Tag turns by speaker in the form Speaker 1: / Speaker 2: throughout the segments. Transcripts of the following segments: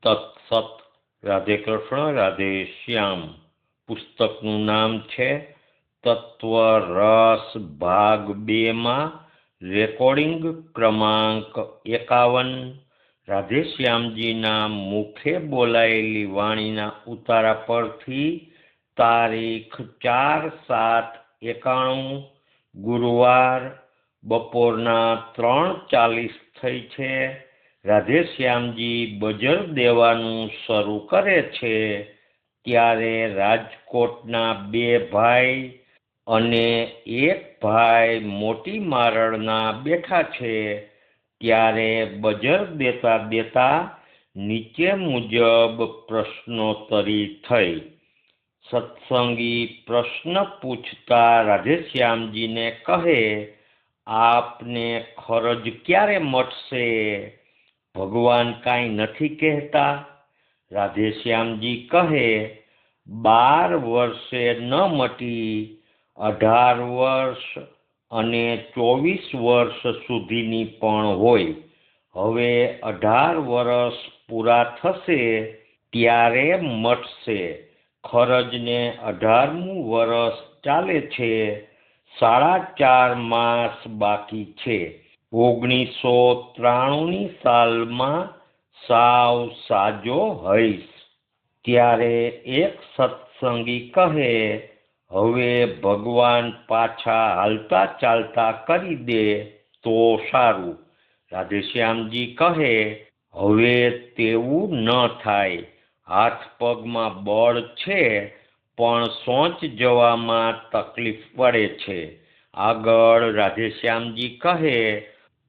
Speaker 1: તત્સત. રાધે કૃષ્ણ રાધે શ્યામ. પુસ્તકનું નામ છે તત્વ રસ ભાગ 2 માં રેકોર્ડિંગ ક્રમાંક 51. રાધેશ્યામજીના મુખે બોલાયેલી વાણીના ઉતારા પરથી તારીખ 4/7/91 ગુરુવાર બપોરના 3:40 થઈ છે. રાધેશ્યામજી બજર દેવાનું શરૂ કરે છે ત્યારે રાજકોટના 2 ભાઈ અને 1 ભાઈ મોટી મારળના બેઠા છે. ત્યારે બજર દેતા દેતા નીચે મુજબ પ્રશ્નોત્તરી થઈ. સત્સંગી પ્રશ્ન પૂછતા રાધેશ્યામજીને કહે, આપને ખરજ ક્યારે મટશે? ભગવાન કાંઈ નથી કહેતા? રાધેશ્યામજી કહે, 12 વર્ષે ન મટી 18 વર્ષ અને 24 વર્ષ સુધીની પણ હોય. હવે 18 વર્ષ પૂરા થશે ત્યારે મટશે. ખરજને 18મું વર્ષ ચાલે છે. 4.5 માસ બાકી છે. 1993ની સાલમાં સાવ સાજો હઈશ. ત્યારે એક સત્સંગી કહે, હવે ભગવાન પાછા હાલતા ચાલતા કરી દે તો સારું. રાધેશ્યામજી કહે, હવે તેવું ન થાય. હાથ પગમાં બળ છે પણ સોંચ જવામાં તકલીફ પડે છે. આગળ રાધેશ્યામજી કહે,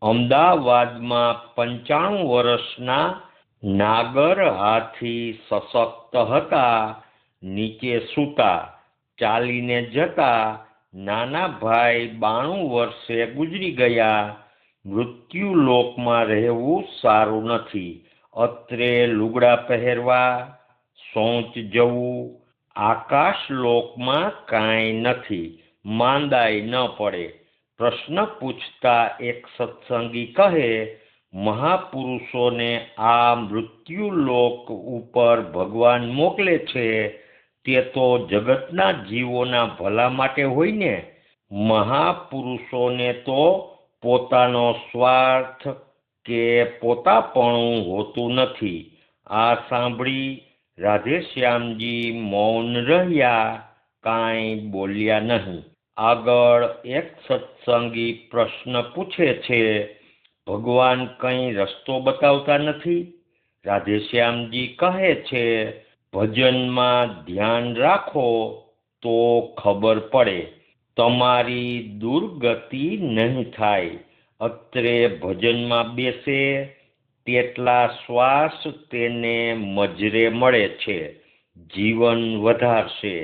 Speaker 1: અમદાવાદમાં 95 વર્ષના નાગર હાથી સશક્ત હતા. નીચે સૂતા, ચાલીને જતા. નાના ભાઈ 92 વર્ષે ગુજરી ગયા. મૃત્યુ લોકમાં રહેવું સારું નથી. અત્રે લુગડા પહેરવા, શૌચ જવું. આકાશ લોકમાં કાંઈ નથી. માંદાય ન પડે. પ્રશ્ન પૂછતા એક સત્સંગી કહે, મહાપુરુષોને આ મૃત્યુ લોક ઉપર ભગવાન મોકલે છે તે તો જગતના જીવોના ભલા માટે હોય ને? મહાપુરુષોને તો પોતાનો સ્વાર્થ કે પોતાપણું હોતું નથી. આ સાંભળી રાધેશ્યામજી મૌન રહ્યા, કાંઈ બોલ્યા નહીં. આગળ એક સત્સંગી પ્રશ્ન પૂછે છે, ભગવાન કંઈ રસ્તો બતાવતા નથી? રાધેશ્યામજી કહે છે, ભજનમાં ધ્યાન રાખો તો ખબર પડે. તમારી દુર્ગતિ નહીં થાય. અત્રે ભજનમાં બેસે તેટલા શ્વાસ તેને મજરે મળે છે. જીવન વધારશે.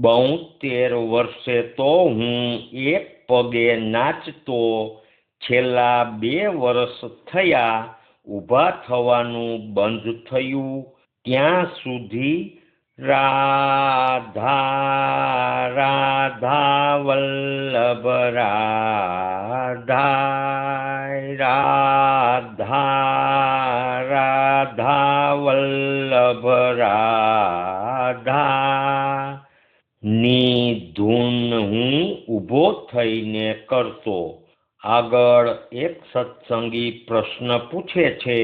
Speaker 1: 72 વર્ષે તો હું એક પગે નાચતો. છેલ્લા 2 વર્ષ થયા ઊભા થવાનું બંધ થયું. ત્યાં સુધી રાધા રાધા વલ્લભ રાધા રાધા રાધા વલ્લભ રાધા ની ધૂન હું ઊભો થઈને કરતો. આગળ એક સત્સંગી પ્રશ્ન પૂછે છે,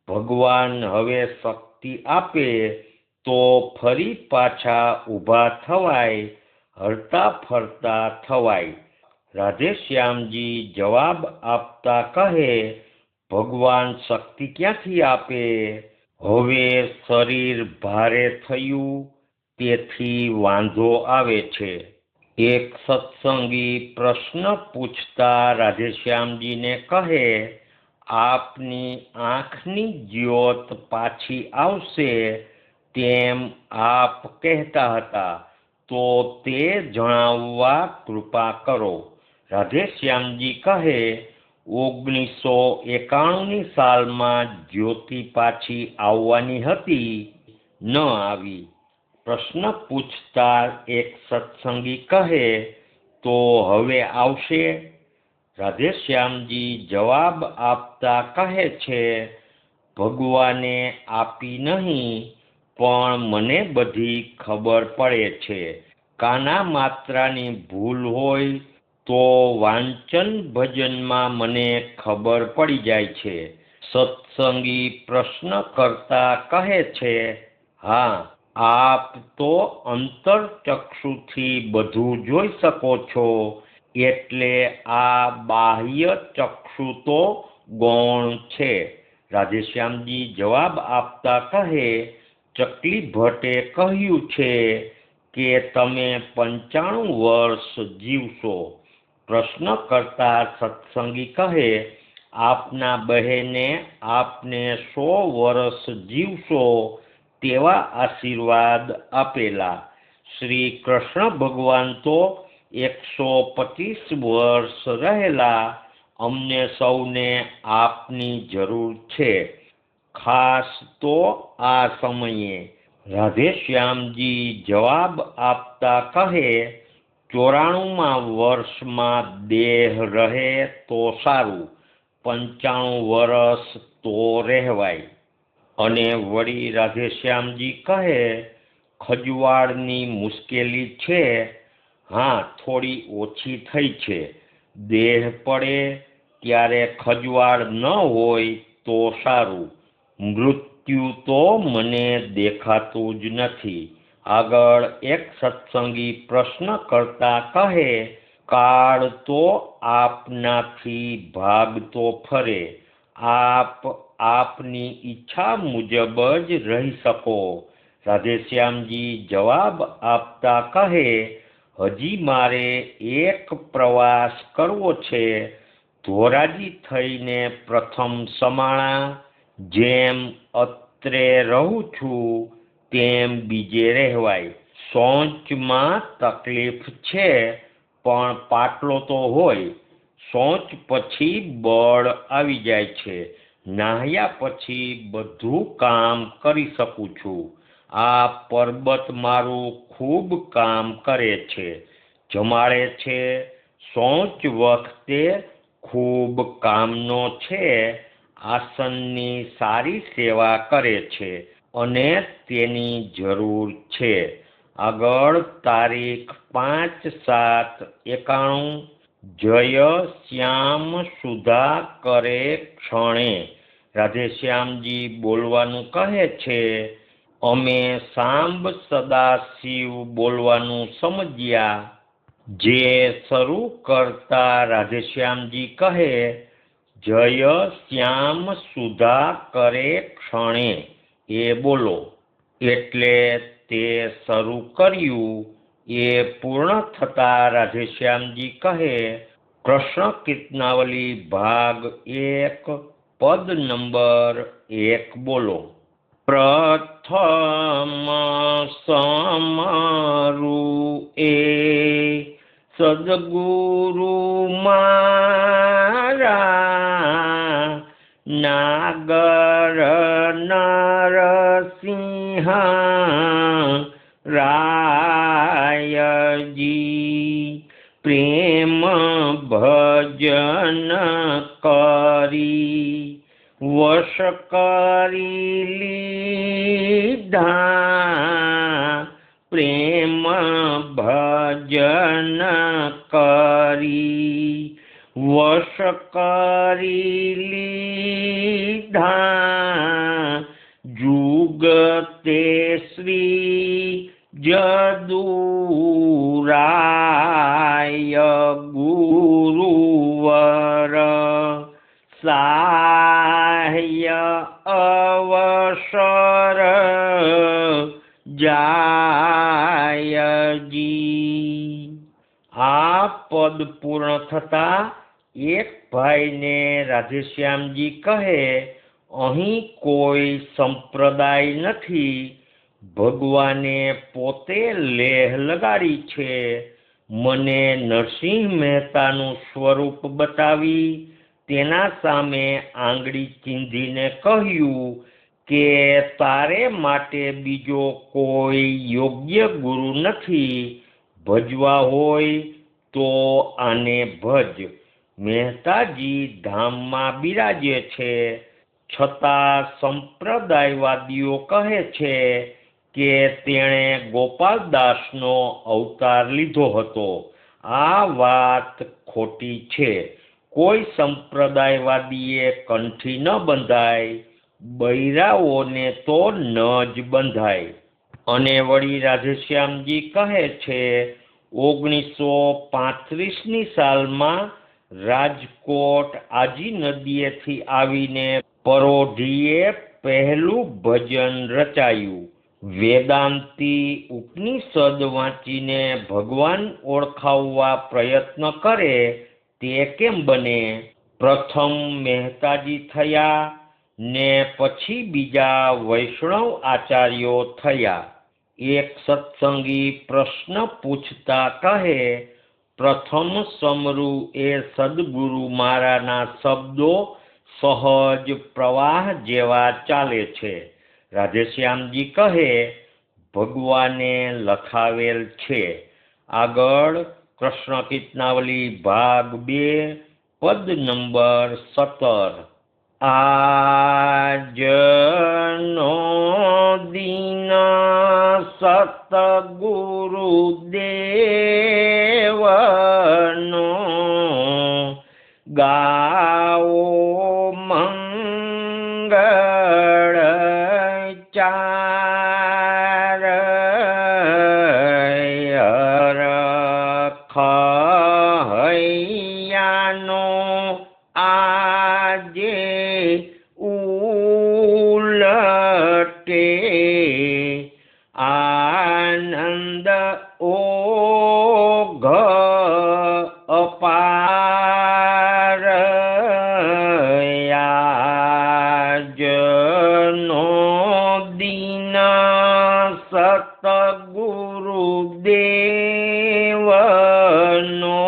Speaker 1: ભગવાન હવે શક્તિ આપે તો ફરી પાછા ઊભા થવાય, હરતા ફરતા થવાય. રાધેશ્યામજી જવાબ આપતા કહે, ભગવાન શક્તિ ક્યાંથી આપે? હવે શરીર ભારે થયું તેથી વાંધો આવે છે. એક સત્સંગી પ્રશ્ન પૂછતા રાધેશ્યામજીને કહે, આપની આંખની જ્યોત પાછી આવશે તેમ આપ કહેતા હતા, તો તે જણાવવા કૃપા કરો. રાધેશ્યામજી કહે, 1991ની સાલમાં જ્યોતિ પાછી આવવાની હતી, ન આવી. પ્રશ્ન પૂછતા એક સત્સંગી કહે, તો હવે આવશે? રાધેશ્યામજી જવાબ આપતા કહે છે, ભગવાને આપી નહીં, પણ મને બધી ખબર પડે છે. કાના માત્રાની ભૂલ હોય તો વાંચન ભજનમાં મને ખબર પડી જાય છે. સત્સંગી પ્રશ્ન કરતા કહે છે, હા, આપ તો અંતરચક્ષુથી બધું જોઈ શકો છો, એટલે આ બાહ્ય ચક્ષુ તો ગૌણ છે. રાધેશ્યામજી જવાબ આપતા કહે, ચકલી ભટ્ટે કહ્યું છે કે તમે 95 વર્ષ જીવશો. પ્રશ્ન કરતા સત્સંગી કહે, આપના બહેને આપને 100 વર્ષ જીવશો તેવા આશીર્વાદ આપેલા. શ્રી કૃષ્ણ ભગવાન તો 125 વર્ષ રહેલા. અમને સૌને આપની જરૂર છે, ખાસ તો આ સમયે. રાધેશ્યામજી જવાબ આપતા કહે, 94 વર્ષમાં દેહ રહે તો સારું, 95 વર્ષ તો રહેવાય. અને વળી રાધેશ્યામજી કહે, ખજવાળની મુશ્કેલી છે. હા, થોડી ઓછી થઈ છે. દેહ પડે ત્યારે ખજવાળ ન હોય તો સારું. મૃત્યુ તો મને દેખાતું જ નથી. આગળ એક સત્સંગી પ્રશ્ન કરતા કહે, કાળ તો આપનાથી ભાગતો ફરે, આપ આપની ઈચ્છા મુજબ જ રહી શકો. રાધેશ્યામજી જવાબ આપતા કહે, હજી મારે એક પ્રવાસ કરવો છે. ધોરાજી થઈને પ્રથમ સમાણા, જેમ અત્રે રહું છું તેમ બીજે રહેવાય. શૌચમાં તકલીફ છે, પણ પાટલો તો હોય. શૌચ પછી બળ આવી જાય છે. નાહ્યા પછી બધું કામ કરી શકું છું. આ પર્વત મારું ખૂબ કામ કરે છે, જમાડે છે. શૌચ વખતે ખૂબ કામનો છે. આસનની સારી સેવા કરે છે અને તેની જરૂર છે. આગળ તારીખ 5/7/91. જય શ્યામ સુધા કરે ક્ષણે. રાધેશ્યામજી બોલવાનું કહે છે, અમે સાંબ સદાશિવ બોલવાનું સમજ્યા. જે શરૂ કરતા રાધેશ્યામજી કહે, જય શ્યામ સુધા કરે ક્ષણે એ બોલો. એટલે તે શરૂ કર્યું. એ પૂર્ણ થતા રાધેશ્યામજી કહે, કૃષ્ણ કીર્તનાવલી ભાગ 1 પદ નંબર 1 બોલો. પ્રથમ સમરું એ સદગુરુ મારા, નાગર નરસિંહ રાયજી. પ્રેમ ભજન કરી વશ કરી લીધા. પ્રેમ ભજન કરી વશ કરી લીધા. જુગતે શ્રી જદુરાય ગુરુવર સાહ્ય અવસર જાયજી. આ પદ પૂર્ણ થતા એક ભાઈને રાધેશ્યામજી કહે, અહીં કોઈ સંપ્રદાય નથી. ભગવાને પોતે લેહ લગાડી છે. મને નરસિંહ મહેતાનું સ્વરૂપ બતાવી તેના સામે આંગળી ચીંધીને કહ્યું કે તારે માટે બીજો કોઈ યોગ્ય ગુરુ નથી. ભજવા હોય તો આને ભજ. મહેતાજી ધામમાં બિરાજે છે, છતાં સંપ્રદાયવાદીઓ કહે છે કે તેણે ગોપાલદાસનો અવતાર લીધો હતો. આ વાત ખોટી છે. કોઈ સંપ્રદાયવાદીએ કંઠી ન બંધાય, બૈરાઓને તો ન જ બંધાય. અને વળી રાધેશ્યામજી કહે છે 1935ની સાલમાં રાજકોટ આજી નદીએથી આવીને પરોઢીએ પહેલું ભજન રચાયું. વેદાંતી ઉપનિષદ વાંચીને ભગવાન ઓળખાવવા પ્રયત્ન કરે તે કેમ બને? પ્રથમ મહેતાજી થયા ને પછી બીજા વૈષ્ણવ આચાર્યો થયા. એક સત્સંગી પ્રશ્ન પૂછતા કહે, પ્રથમ સમરૂ એ સદગુરુ મારાના શબ્દો સહજ પ્રવાહ જેવા ચાલે છે. રાધેશ્યામજી કહે, ભગવાને લખાવેલ છે. આગળ કૃષ્ણ કીર્તનાવલી ભાગ 2 પદ નંબર 17. આજનો દિન સતગુરુ દેવનો ગાઓ મંગળ ચાર હૈયાનો આજે ઉલટે આનંદ ઓઘ અપાર આજનો દિન સતગુરુ દેવનો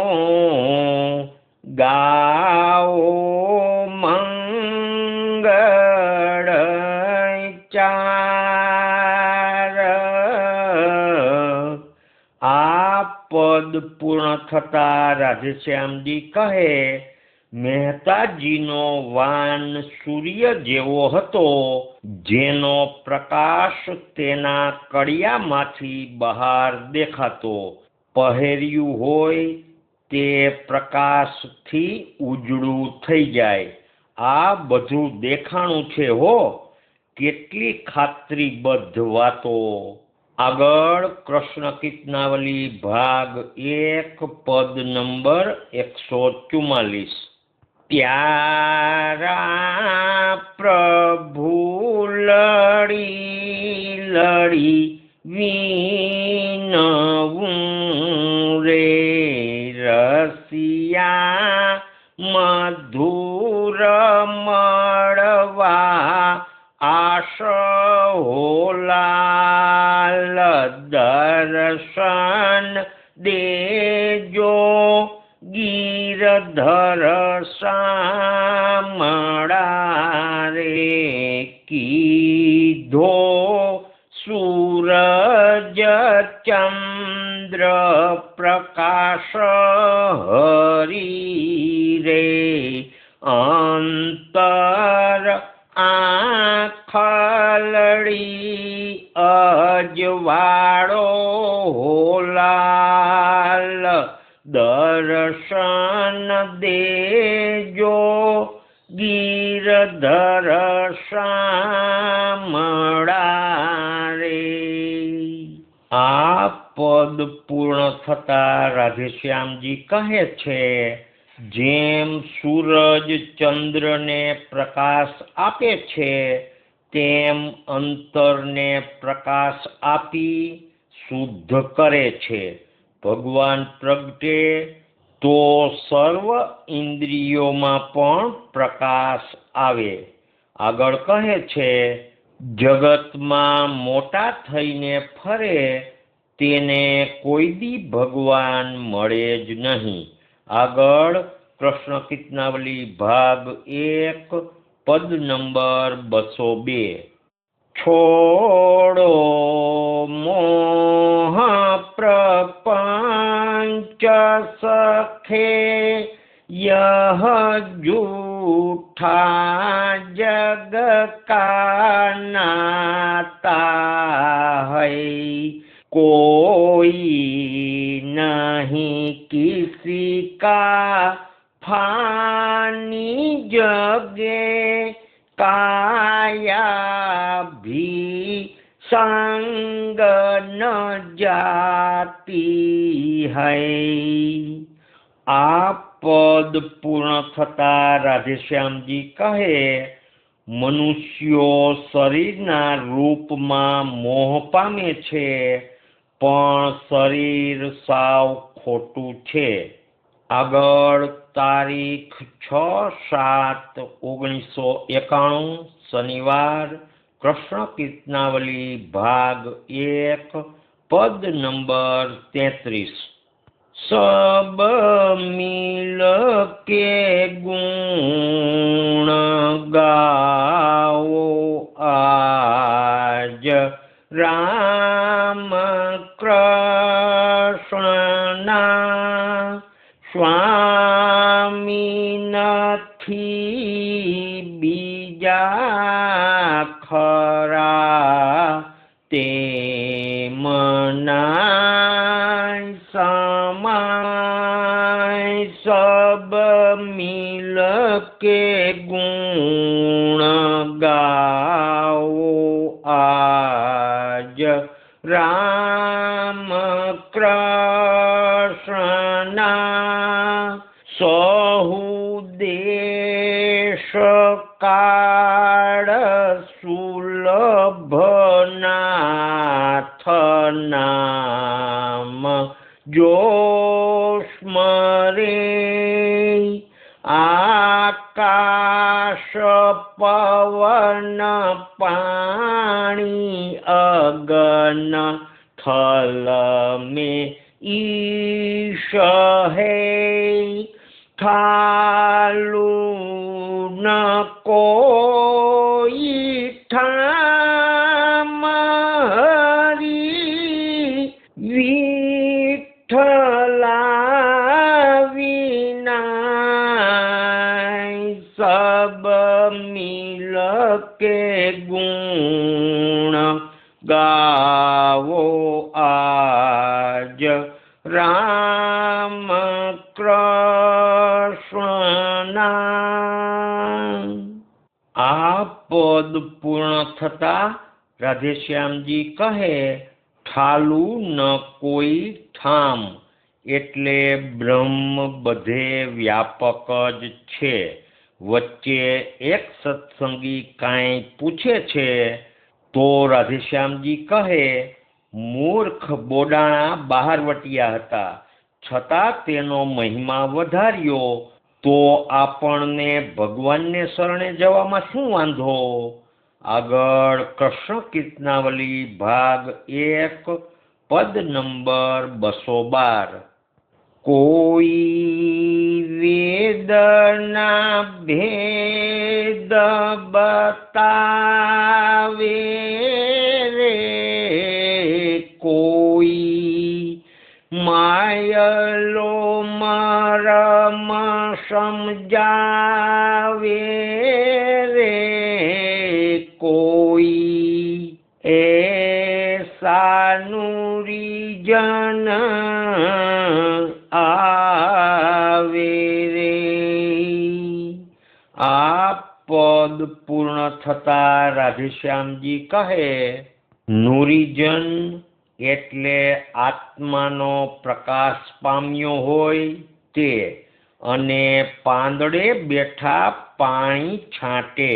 Speaker 1: ગાઓ મંગળ ચાર. આ પદ પૂર્ણ થતા રાધેશ્યામજી કહે, મહેતાજીનો વાન સૂર્ય જેવો હતો, જેનો પ્રકાશ તેના કડિયામાંથી બહાર દેખાતો. પહેર્યું હોય તે પ્રકાશથી ઉજળું થઈ જાય. આ બધું દેખાણું છે હો. કેટલી ખાતરીબદ્ધ વાતો. આગળ કૃષ્ણ કીર્તનાવલી ભાગ 1 પદ નંબર 144. પ્યારા પ્રભુ લડી લડી વિનવું રે રસિયા મધુર મળવા આશ હોલાલ દર્શન દેજો ગીરધર શામળા રે કીધો સૂરજ ચંદ્ર પ્રકાશ હરી રે અંતર આખલડી અજવાળો હોલાલ દર્શન દેજો ગીરધર શામળા રે. આ પદ પૂર્ણ થતા રાધેશ્યામજી કહે છે, જેમ સૂરજ ચંદ્રને પ્રકાશ આપે છે, તેમ અંતરને પ્રકાશ આપી શુદ્ધ કરે છે. ભગવાન પ્રગટે તો સર્વ ઇન્દ્રિયોમાં પણ પ્રકાશ આવે. આગળ કહે છે, જગતમાં મોટા થઈને ફરે તેને કોઈ દી ભગવાન મળે જ નહીં. આગળ કૃષ્ણ કીર્તનાવલી ભાગ 1 પદ નંબર 202. છોડો મોહ પ્રપંચ સખે यह झूठा जग का नाता है, कोई नहीं किसी का फानी जगे, काया भी संग न जाती है। આ પદ પૂર્ણ થતા રાધેશ્યામજી કહે, મનુષ્યો શરીરના રૂપમાં મોહ પામે છે, પણ શરીર સાવ ખોટું છે। આગળ તારીખ 6/7/1991 શનિવાર, કૃષ્ણ કીર્તનાવલી ભાગ 1 પદ નંબર 33। सब मिल के गुण गाओ आज, राम कृष्णना स्वामी નથી બીજા ખરા, તેમના समाय सब मिल के गुण गाओ आज, राम कृष्णना सहु देश काળ સુલભ નાથ નામ, જો સ્મરે આકાશ પવન પાણી અગન થલ में ईश है, थालू न कोई ठाम हरी, विठला विना सब मिल के गुण गावो आज, राम કૃષ્ણના। આ પદ પૂર્ણ થતા રાધેશ્યામજી કહે, ઠાલું ન કોઈ ઠામ એટલે બ્રહ્મ બધે વ્યાપક જ છે। વચ્ચે એક સત્સંગી કાંઈ પૂછે છે તો રાધેશ્યામજી કહે, મૂર્ખ બોડાણા બહારવટિયા હતા, છતાં તેનો મહિમા વધાર્યો, તો આપણને ભગવાનને શરણે જવામાં શું વાંધો। આગળ કૃષ્ણ કીર્તનાવલી ભાગ 1 પદ નંબર 212। કોઈ વેદના ભેદ બતાવે રે, કોઈ માયલો મરમ સમજાવે રે, કોઈ એસાનું રીજન આવે રે। આ પદ પૂર્ણ થતા રાધેશ્યામજી કહે, નુરીજન એટલે આત્માનો પ્રકાશ પામ્યો હોય તે, અને પાંદડે બેઠા પાણી છાંટે,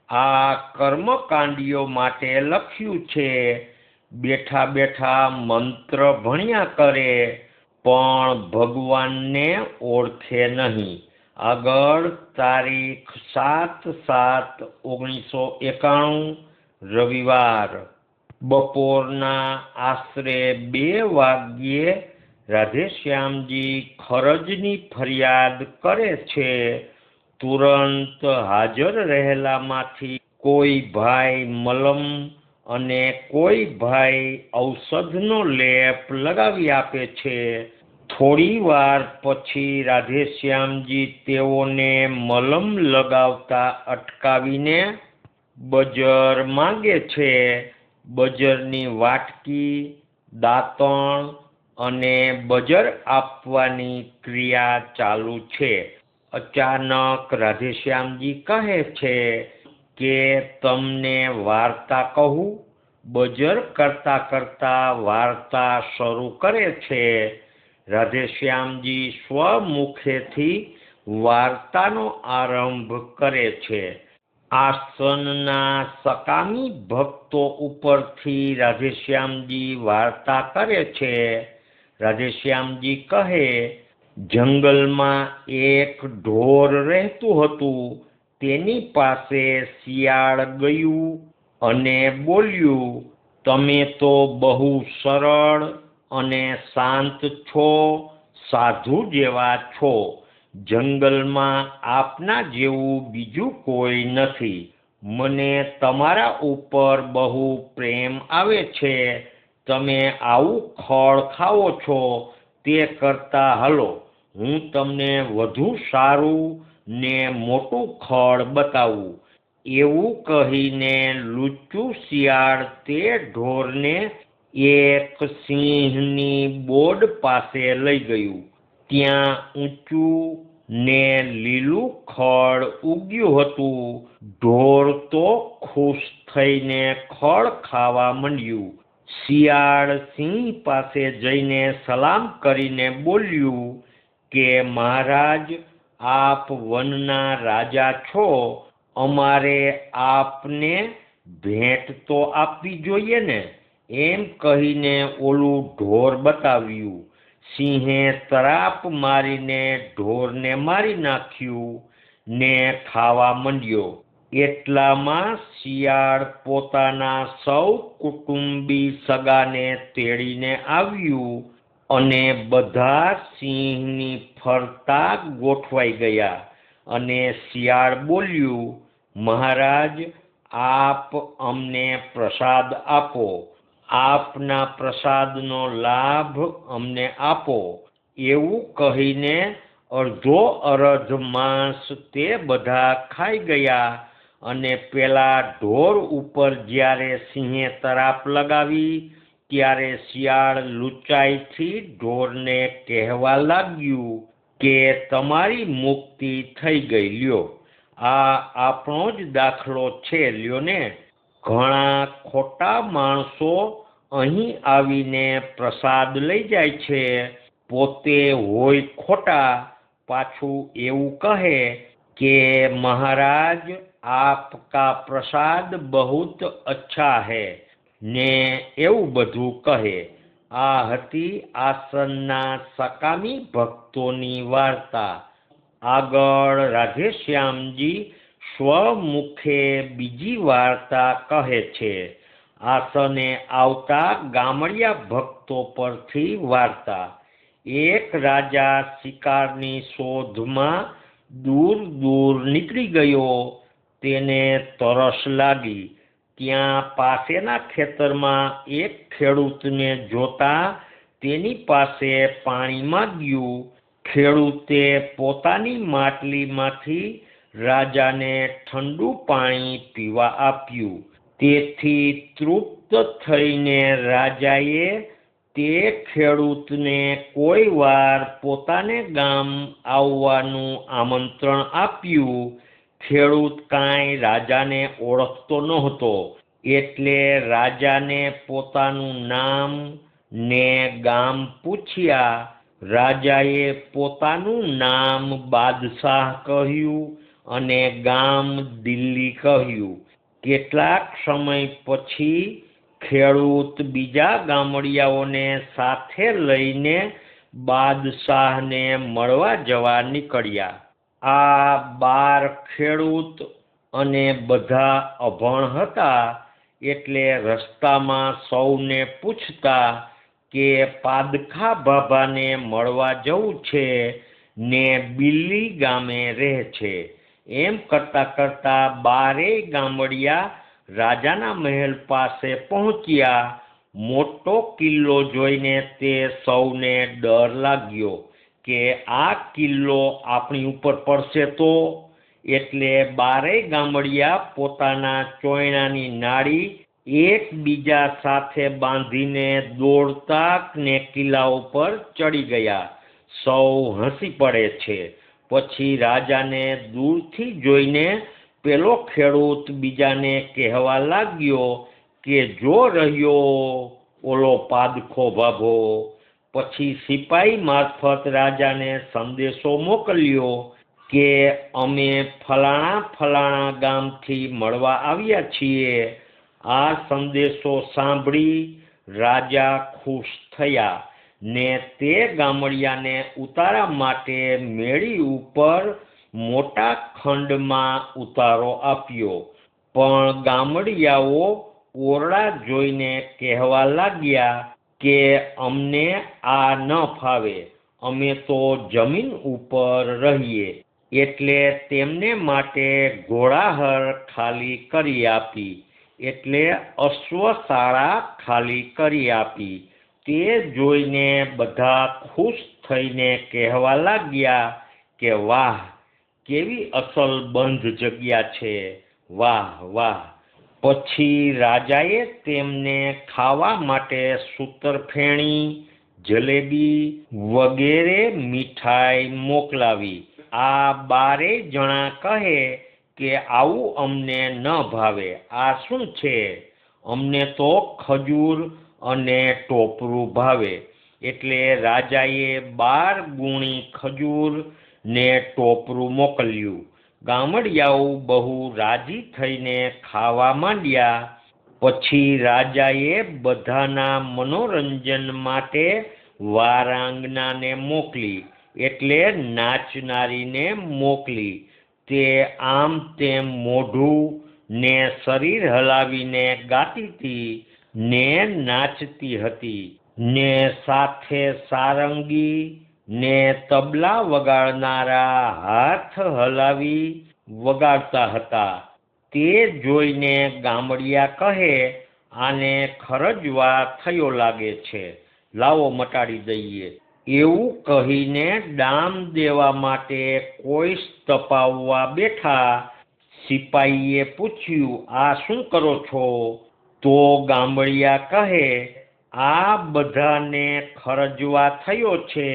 Speaker 1: આ કર્મકાંડીઓ માટે લખ્યું છે। બેઠા બેઠા મંત્ર ભણ્યા કરે, પણ ભગવાનને ઓળખે નહીં। આગળ તારીખ 7/7/1991 રવિવાર, બપોરના આશરે 2 વાગ્યે રાધેશ્યામજી ખરજની ફરિયાદ કરે છે। તુરંત હાજર રહેલામાંથી કોઈ ભાઈ મલમ અને કોઈ ભાઈ ઔષધનો લેપ લગાવી આપે છે। થોડી વાર પછી રાધેશ્યામજી તેઓને મલમ લગાવતા અટકાવીને બજર માંગે છે. બજરની વાટકી, દાંતણ અને બજર આપવાની ક્રિયા ચાલુ છે. અચાનક રાધેશ્યામજી કહે છે કે તમને વાર્તા કહું. બજર કરતા કરતા વાર્તા શરૂ કરે છે. રાધેશ્યામજી સ્વમુખેથી વાર્તાનો આરંભ કરે છે. આસનના સકામી ભક્તો ઉપરથી રાધેશ્યામજી વાર્તા કરે છે. રાધેશ્યામજી કહે, જંગલમાં એક ઢોર રહેતું હતું. તેની પાસે શિયાળ ગયું અને બોલ્યું, તમે તો બહુ સરળ અને શાંત છો, સાધુ જેવા છો. જંગલમાં આપના જેવું બીજું કોઈ નથી. મને તમારા ઉપર બહુ પ્રેમ આવે છે. તમે આવું ખડ ખાઓ છો તે કરતાં હાલો હું તમને વધુ સારું ને મોટું ખડ બતાવું. એવું કહીને લુચ્ચું શિયાળ તે ઢોરને એક સિંહની બોડ પાસે લઈ ગયું. ત્યાં ઊંચું ને લીલું ખડ ઉગ્યું હતું. ઢોર તો ખુશ થઈને ખડ ખાવા માંડ્યું. શિયાળ સિંહ પાસે જઈને સલામ કરીને બોલ્યું કે મહારાજ, આપ વનના રાજા છો. અમારે આપને ભેટ તો આપવી જોઈએ ને. એમ કહીને ઓલું ઢોર બતાવ્યું. સિંહે તરાપ મારીને ઢોરને મારી નાખ્યું ને ખાવા માંડ્યો. એટલામાં શિયાળ પોતાના સૌ કુટુંબી સગાને તેડીને આવ્યું અને બધા સિંહની ફરતા ગોઠવાઈ ગયા. અને શિયાળ બોલ્યું, મહારાજ, આપ અમને પ્રસાદ આપો. આપના પ્રસાદનો લાભ અમને આપો. એવું કહીને અડધો અરધ માંસ તે બધા ખાઈ ગયા. અને પેલા ઢોર ઉપર જ્યારે સિંહે તરાપ લગાવી ત્યારે શિયાળ લુચ્ચાઈથી ઢોરને કહેવા લાગ્યું કે તમારી મુક્તિ થઈ ગઈ લ્યો. આ આપણો જ દાખલો છે લ્યો ને. ઘણા ખોટા માણસો અહીં આવીને પ્રસાદ લઈ જાય છે. પોતે હોય ખોટા, પાછું એવું કહે કે મહારાજ આપકા પ્રસાદ બહુત અચ્છા હૈ ને એવું બધું કહે. આ હતી આસનના સકામી ભક્તોની વાર્તા. આગળ રાધેશ્યામજી સ્વમુખે બીજી વાર્તા કહે છે. આસને આવતા ગામડિયા ભક્તો પરથી વાર્તા. એક રાજા શિકારની શોધમાં દૂર દૂર નીકળી ગયો. તેને તરસ લાગી. ત્યાં પાસેના ખેતરમાં એક ખેડૂતને જોતા તેની પાસે પાણી માંગ્યું. ખેડૂતે પોતાની માટલીમાંથી રાજાને ઠંડુ પાણી પીવા આપ્યું. તેથી તૃપ્ત થઈને રાજાએ તે ખેડૂતને કોઈ વાર પોતાને ગામ આવવાનું આમંત્રણ આપ્યું. ખેડૂત કાંઈ રાજાને ઓળખતો નહોતો. એટલે રાજાને પોતાનું નામ ને ગામ પૂછ્યા. રાજાએ પોતાનું નામ બાદશાહ કહ્યું અને ગામ દિલ્હી કહ્યું. કેટલાક સમય પછી ખેડૂત બીજા ગામડિયાઓને સાથે લઈને બાદશાહને મળવા જવા નીકળ્યા. આ 12 ખેડૂત અને બધા અભણ હતા. એટલે રસ્તામાં સૌને પૂછતા કે પાદખા બાબાને મળવા જવું છે ને બિલ્લી ગામે રહે છે. એમ કરતા કરતા 12 ગામડિયા રાજાના મહેલ પાસે પહોંચ્યા. મોટો કિલ્લો જોઈને તે સૌને ડર લાગ્યો કે આ કિલ્લો આપણી ઉપર પડશે તો. એટલે બારેય ગામડિયા પોતાના ચોયણાની નાળી એકબીજા સાથે બાંધીને દોડતા ને કિલ્લા ઉપર ચડી ગયા. સૌ હસી પડે છે. પછી રાજાને દૂરથી જોઈને પેલો ખેડૂત બીજાને કહેવા લાગ્યો કે જો રહ્યો ઓલો પાદખો ભાભો. પછી સિપાઈ મારફત રાજાને સંદેશો મોકલ્યો કે અમે ફલાણા ગામથી મળવા આવ્યા છીએ. આ સંદેશો સાંભળી રાજા ખુશ થયા ને તે ગામડિયાને ઉતારા માટે મેળી ઉપર મોટા ખંડમાં ઉતારો આપ્યો. પણ ગામડિયાઓ ઓરડા જોઈને કહેવા લાગ્યા કે અમને આ ન ફાવે, અમે તો જમીન ઉપર રહીએ. એટલે તેમને માટે ઘોડાહર ખાલી કરી આપી, એટલે અશ્વશાળા ખાલી કરી આપી. તે જોઈને બધા ખુશ થઈને કહેવા લાગ્યા કે વાહ, કેવી અસલ બંધ જગ્યા છે, વાહ વાહ. પછી રાજાએ તેમને ખાવા માટે સૂતરફેણી, જલેબી વગેરે મીઠાઈ મોકલાવી. આ બારેય જણા કહે કે આવું અમને ન ભાવે, આ શું છે? અમને તો ખજૂર અને ટોપરું ભાવે. એટલે રાજાએ 12 ગુણી ખજૂર ને ટોપરું મોકલ્યું. ગામડિયાઓ બહુ રાજી થઈને ખાવા માંડ્યા. પછી રાજાએ બધાના મનોરંજન માટે વારાંગનાને મોકલી, એટલે નાચનારીને મોકલી. તે આમ તેમ મોઢું ને શરીર હલાવીને ગાતી હતી ને નાચતી હતી ને સાથે સારંગી ને તબલા વગાડનારા હાથ હલાવી વગાડતા હતા. તે જોઈને ગામડિયા કહે આને ખરજવા થયો લાગે છે, લાવો મટાડી દઈએ. એવું કહીને ડામ દેવા માટે કોઈ તપાવવા બેઠા. સિપાહીએ પૂછ્યું આ શું કરો છો? તો ગામડિયા કહે આ બધાને ખરજવા થયો છે,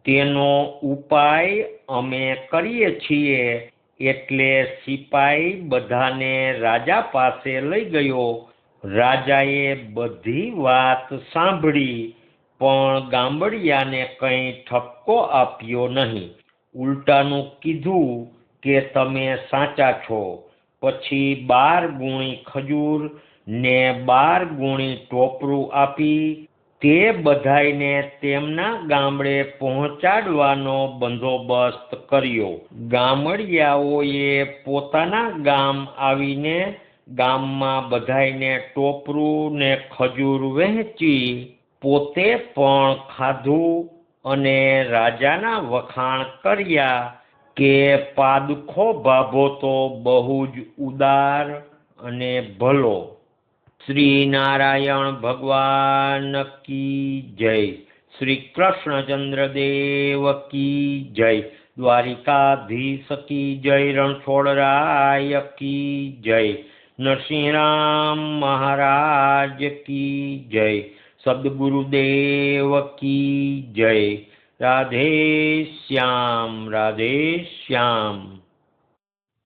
Speaker 1: તેનો ઉપાય અમે કરીએ છીએ. એટલે સિપાઈ બધાને રાજા પાસે લઈ ગયો. રાજાએ બધી વાત સાંભળી, પણ ગામડિયાને કંઈ ઠપકો આપ્યો નહીં. ઉલટાનું કીધું કે તમે સાચા છો. પછી 12 ગુણી ખજૂર ને 12 ગુણી ટોપરું આપી તે બધાયને તેમના ગામડે પહોંચાડવાનો બંદોબસ્ત કર્યો. ગામડિયાઓએ પોતાના ગામ આવીને ગામમાં બધાયને ટોપરું ને ખજૂર વહેંચી, પોતે પણ ખાધું અને રાજાના વખાણ કર્યા કે પાદખો ભાભો તો બહુ જ ઉદાર અને ભલો. શ્રી નારાયણ ભગવાન કી જય. શ્રી કૃષ્ણચંદ્ર દેવ કી જય. દ્વારિકાધીશ કી જય. રણછોડરાય કી જય. નરસિંહરામ મહારાજ કી જય. સદગુરુદેવ કી જય. રાધે શ્યામ, રાધે શ્યામ.